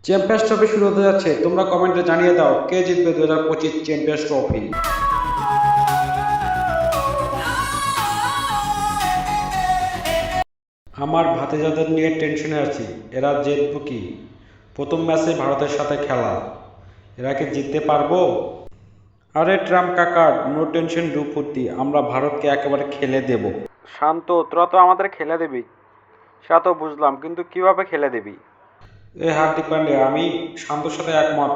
Champions trophy শুরু হতে যাচ্ছে, তোমরা কমেন্টে জানিয়ে দাও কে জিতবে 2025 চ্যাম্পিয়ন্স ট্রফি। আমার ভাতিজাদের নিয়ে টেনশনে আছি, এরা জিতবে কি? প্রথম ম্যাচে ভারতের সাথে খেলা, এরা কি জিততে পারবো? আরে ট্রাম্প কাকা, নো টেনশন ডু ফুর্তি, আমরা ভারতকে একেবারে খেলে দেব। শান্ত, তোরা তো আমাদের খেলে দিবি, সেটা তো বুঝলাম, কিন্তু কিভাবে খেলে দিবি? হার্দিক পান্ডে, আমি শান্তর সাথে একমত।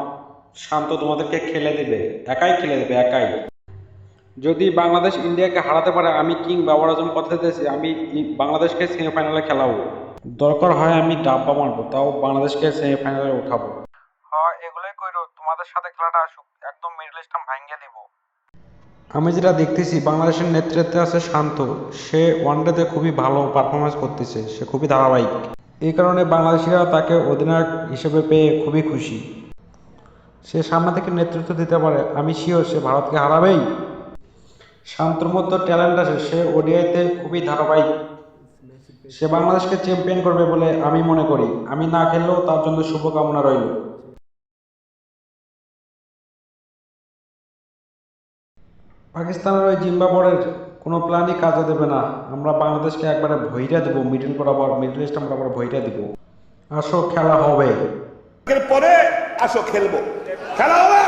শান্ত তোমাদেরকে খেলে দেবে, একাই খেলে দেবে, একাই। যদি বাংলাদেশ ইন্ডিয়াকে হারাতে পারে, আমি কিং বাবর আজম কথা দিয়েছি, আমি বাংলাদেশকে সেমিফাইনালে খেলাবো। দরকার হয় আমি ডাব্বা মারবো, তাও বাংলাদেশকে সেমিফাইনালে উঠাবো। হ্যাঁ, এগুলোই কইরো, তোমাদের সাথে খেলাটা আসুক, একদম মিডল ইস্টাম ভাঙিয়ে দিব। আমি যেটা দেখতেছি, বাংলাদেশের নেতৃত্বে আছে শান্ত। সে ওয়ানডেতে খুবই ভালো পারফরমেন্স করতেছে, সে খুবই ধারাবাহিক। এই কারণে বাংলাদেশিরা তাকে অধিনায়ক হিসেবে পেয়ে খুবই খুশি। সে সামনে থেকে নেতৃত্ব দিতে পারে, আমি শিওর সে ভারতকে হারাবেই। শান্তর মধ্যে ট্যালেন্ট আছে, সে ওডিআইতে খুবই ধারাবাহিক। সে বাংলাদেশকে চ্যাম্পিয়ন করবে বলে আমি মনে করি, আমি না খেললেও তার জন্য শুভকামনা রইল। পাকিস্তানের ওই জিম্বাবুয়ের কোনো প্ল্যানই কাজে দেবে না, আমরা বাংলাদেশকে একবারে ভইরা দেবো, মিডল ইস্ট বরাবর ভইরা দিব। আসো খেলা হবে। এর পরে আসো খেলবো, খেলা হবে।